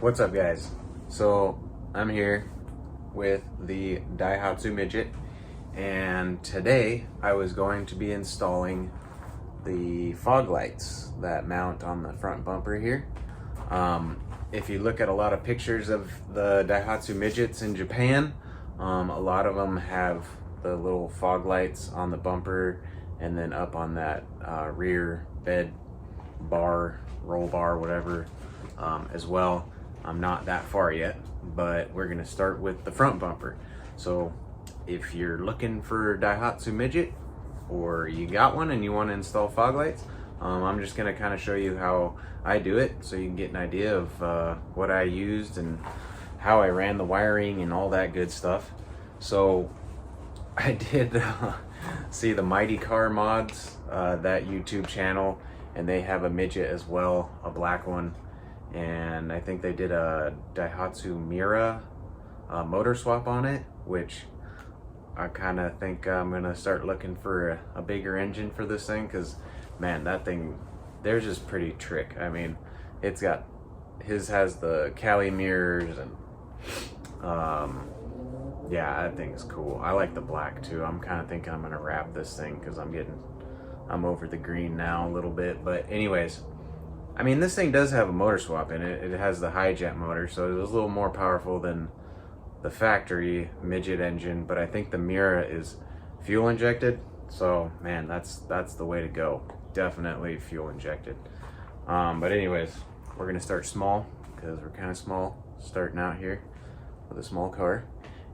What's up, guys? So I'm here with the Daihatsu Midget, and today I was going to be installing the fog lights that mount on the front bumper here. If you look at a lot of pictures of the Daihatsu Midgets in Japan, a lot of them have the little fog lights on the bumper and then up on that rear bed bar, roll bar, whatever, as well. I'm not that far yet, but we're gonna start with the front bumper. So if you're looking for Daihatsu Midget, or you got one and you want to install fog lights, I'm just gonna kind of show you how I do it so you can get an idea of what I used and how I ran the wiring and all that good stuff. So I did see the Mighty Car Mods, that YouTube channel, and they have a Midget as well, a black one. And I think they did a Daihatsu Mira motor swap on it, which I kind of think I'm gonna start looking for a bigger engine for this thing, because man, that thing, theirs is pretty trick. I mean, it's got, his has the Cali mirrors, and yeah, that thing's cool. I like the black too. I'm kind of thinking I'm gonna wrap this thing because I'm over the green now a little bit. But anyways, I mean, this thing does have a motor swap in it. It has the high-jet motor, so it was a little more powerful than the factory Midget engine, but I think the Mira is fuel injected. So man, that's the way to go. Definitely fuel injected. But anyways, we're gonna start small because we're kind of small starting out here with a small car,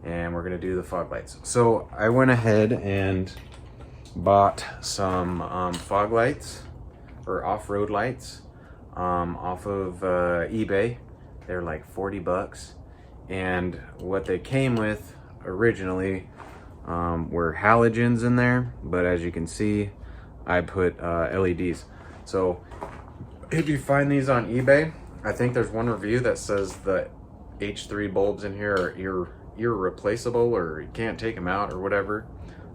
and we're gonna do the fog lights. So I went ahead and bought some fog lights, or off-road lights, off of eBay. They're like 40 bucks. And what they came with originally were halogens in there, but as you can see, I put LEDs. So if you find these on eBay, I think there's one review that says the H3 bulbs in here are irreplaceable, or you can't take them out or whatever.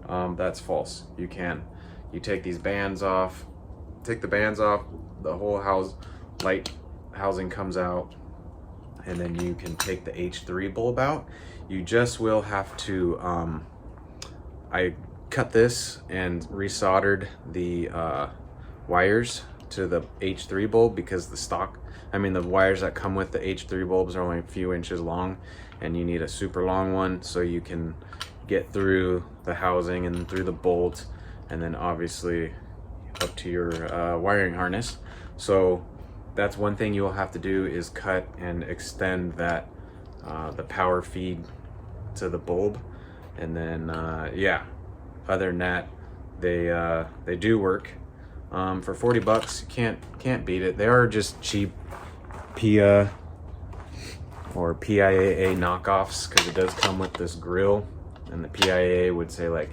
That's false. You can. You take these bands off, take the bands off, the whole light housing comes out, and then you can take the H3 bulb out. You just will have to, I cut this and resoldered the wires to the H3 bulb, because the wires that come with the H3 bulbs are only a few inches long, and you need a super long one so you can get through the housing and through the bolt, and then obviously up to your wiring harness. So that's one thing you will have to do, is cut and extend that the power feed to the bulb. And then yeah, other than that, they do work. For 40 bucks, you can't beat it. They are just cheap PIAA knockoffs, because it does come with this grill, and the PIAA would say like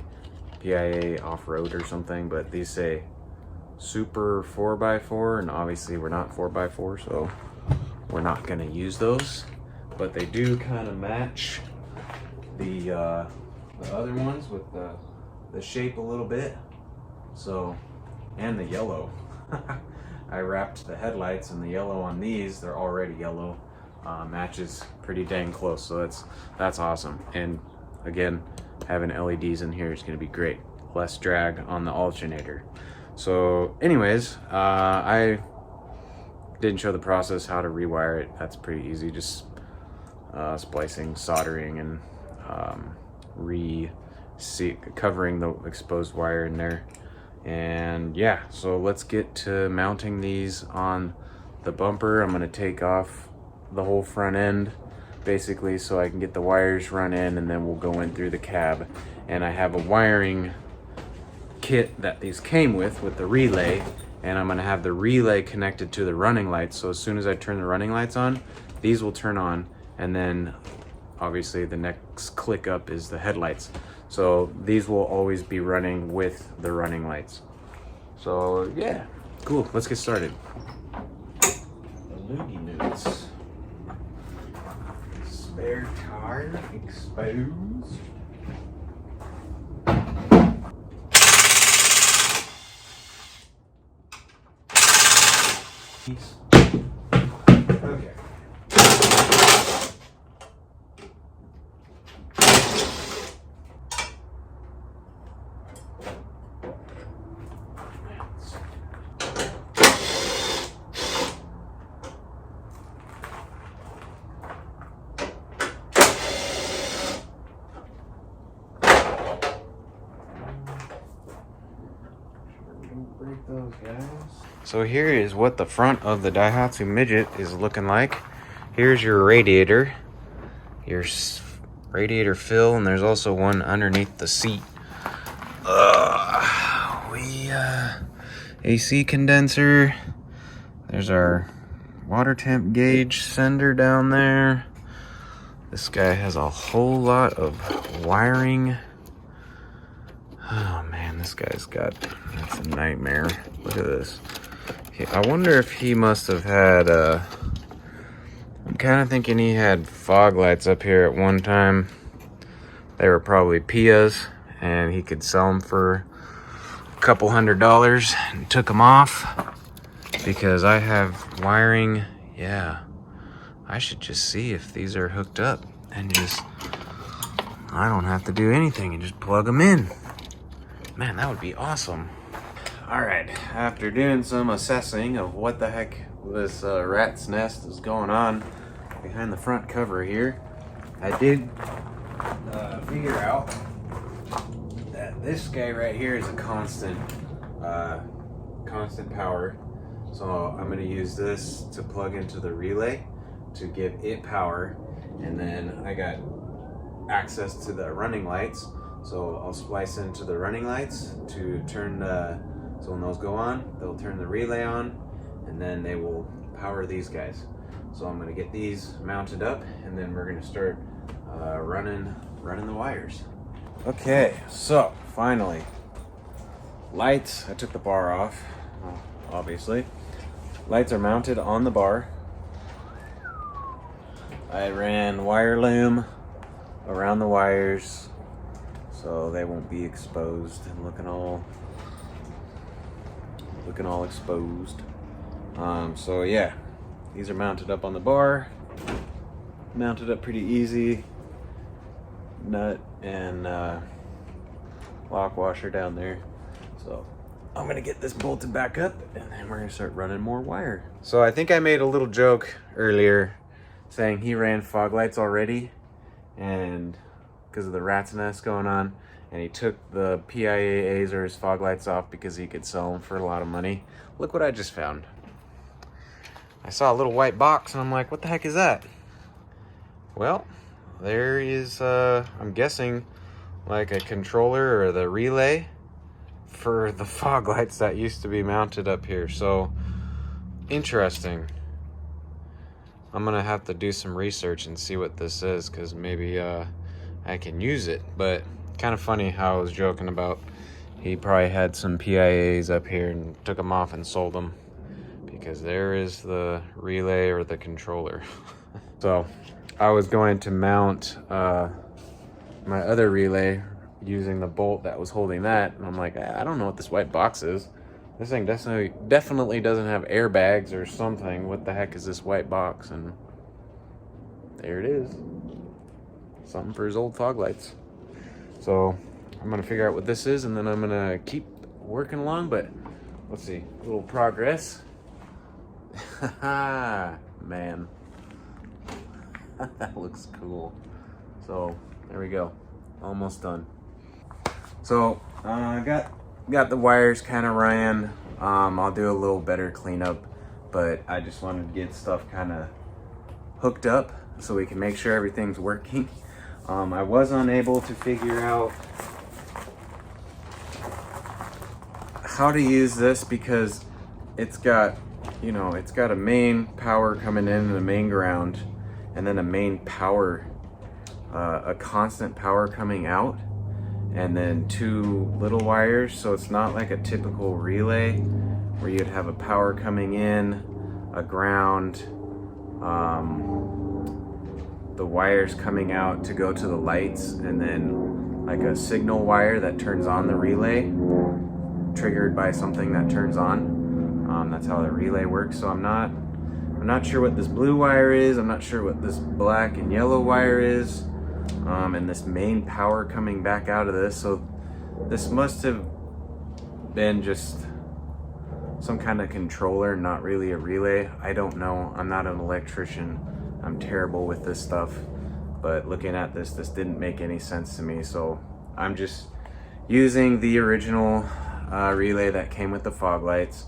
PIAA off-road or something, but these say super 4x4, and obviously we're not 4x4, so we're not going to use those. But they do kind of match the other ones with the shape a little bit. So, and the yellow. I wrapped the headlights, and the yellow on these, they're already yellow, matches pretty dang close. So that's awesome. And again, having LEDs in here is going to be great. Less drag on the alternator. So anyways, I didn't show the process how to rewire it. That's pretty easy, just splicing, soldering, and covering the exposed wire in there. And yeah, so let's get to mounting these on the bumper. I'm gonna take off the whole front end basically so I can get the wires run in, and then we'll go in through the cab. And I have a wiring kit that these came with the relay, and I'm gonna have the relay connected to the running lights. So as soon as I turn the running lights on, these will turn on, and then obviously the next click up is the headlights. So these will always be running with the running lights. So yeah, cool, let's get started. The loogie notes. Spare tire exposed. Okay. guys. So here is what the front of the Daihatsu Midget is looking like. Here's your radiator. Your radiator fill, and there's also one underneath the seat. AC condenser. There's our water temp gauge sender down there. This guy has a whole lot of wiring. Oh man, this guy's got, that's a nightmare. Look at this. I wonder if he must have had, I'm kind of thinking he had fog lights up here at one time. They were probably Pia's, and he could sell them for a couple $100 and took them off because I have wiring. Yeah, I should just see if these are hooked up and just, I don't have to do anything and just plug them in. Man, that would be awesome. All right, after doing some assessing of what the heck this rat's nest is going on behind the front cover here, I did figure out that this guy right here is a constant power. So I'm gonna use this to plug into the relay to give it power, and then I got access to the running lights. So I'll splice into the running lights to turn so when those go on, they'll turn the relay on, and then they will power these guys. So I'm gonna get these mounted up, and then we're gonna start running the wires. Okay, so finally, lights. I took the bar off, obviously. Lights are mounted on the bar. I ran wire loom around the wires so they won't be exposed and looking all exposed. So yeah, these are mounted up on the bar, mounted up pretty easy. Nut and lock washer down there. So I'm gonna get this bolted back up, and then we're gonna start running more wire. So I think I made a little joke earlier saying he ran fog lights already, and because of the rat's nest going on, and he took the PIAs or his fog lights off because he could sell them for a lot of money. Look what I just found. I saw a little white box and I'm like, what the heck is that? Well, there is, I'm guessing, like a controller or the relay for the fog lights that used to be mounted up here. So, interesting. I'm gonna have to do some research and see what this is, because maybe I can use it. But kind of funny how I was joking about he probably had some PIAs up here and took them off and sold them, because there is the relay or the controller. So I was going to mount my other relay using the bolt that was holding that, and I'm like, I don't know what this white box is. This thing definitely doesn't have airbags or something. What the heck is this white box? And there it is. Something for his old fog lights. So I'm gonna figure out what this is, and then I'm gonna keep working along. But let's see, a little progress. Man, that looks cool. So there we go, almost done. So I got the wires kind of ran. I'll do a little better cleanup, but I just wanted to get stuff kind of hooked up so we can make sure everything's working. I was unable to figure out how to use this because it's got, you know, it's got a main power coming in and a main ground, and then a main power, a constant power coming out, and then two little wires. So it's not like a typical relay where you'd have a power coming in, a ground, the wires coming out to go to the lights, and then like a signal wire that turns on the relay, triggered by something that turns on. That's how the relay works. So I'm not sure what this blue wire is. I'm not sure what this black and yellow wire is. And this main power coming back out of this. So this must have been just some kind of controller, not really a relay. I don't know. I'm not an electrician. I'm terrible with this stuff. But looking at this didn't make any sense to me. So I'm just using the original relay that came with the fog lights.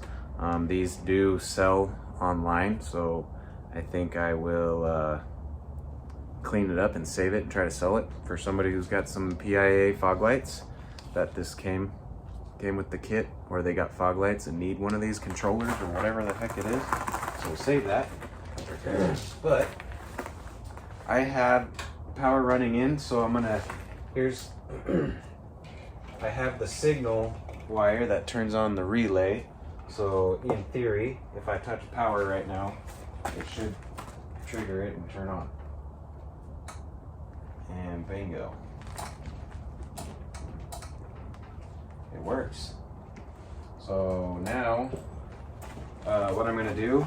These do sell online, so I think I will clean it up and save it and try to sell it for somebody who's got some PIA fog lights that this came with the kit, or they got fog lights and need one of these controllers or whatever the heck it is. So save that. But I have power running in, so I'm gonna, here's, I have the signal wire that turns on the relay. So in theory, if I touch power right now, it should trigger it and turn on. And bingo. It works. So now, what I'm gonna do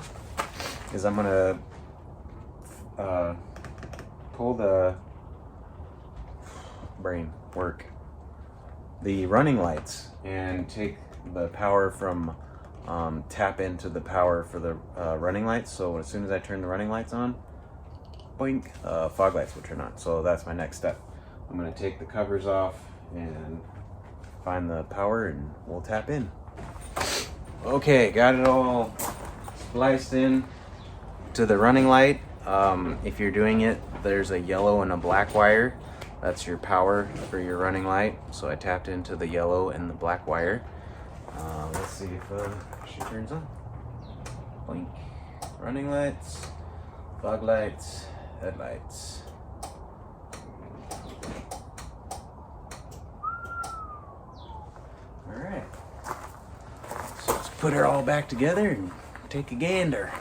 is I'm gonna pull the the running lights and take the power from tap into the power for the running lights. So as soon as I turn the running lights on, boink, fog lights will turn on. So that's my next step. I'm gonna take the covers off and find the power and we'll tap in. Okay, got it all spliced in to the running light. If you're doing it, there's a yellow and a black wire. That's your power for your running light. So I tapped into the yellow and the black wire. Let's see if she turns on. Blink. Running lights, fog lights, headlights. All right. So let's put her all back together and take a gander.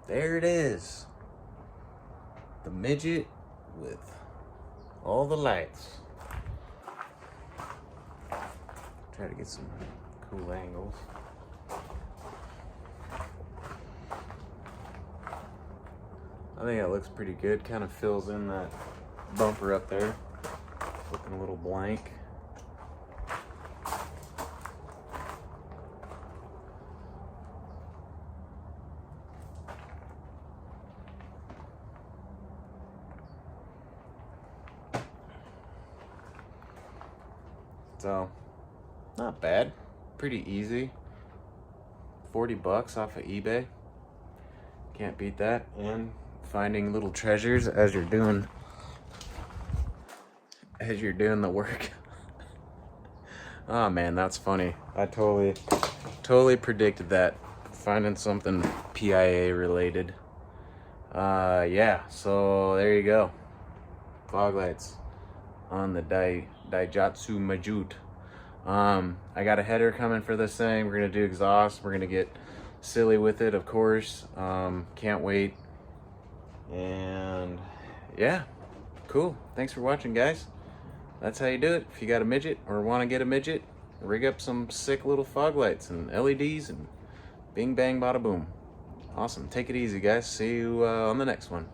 There it is. The midget with all the lights. Try to get some cool angles. I think that looks pretty good. Kind of fills in that bumper up there. Looking a little blank. So, not bad. Pretty easy. 40 bucks off of eBay. Can't beat that. And finding little treasures as you're doing the work. Oh man, that's funny. I totally predicted that. Finding something PIA related. Yeah, so there you go. Fog lights on the Daihatsu Midget. I got a header coming for this thing. We're gonna do exhaust. We're gonna get silly with it, of course. Can't wait. And yeah, cool. Thanks for watching, guys. That's how you do it. If you got a midget or want to get a midget, rig up some sick little fog lights and LEDs and bing bang bada boom. Awesome. Take it easy, guys. See you on the next one.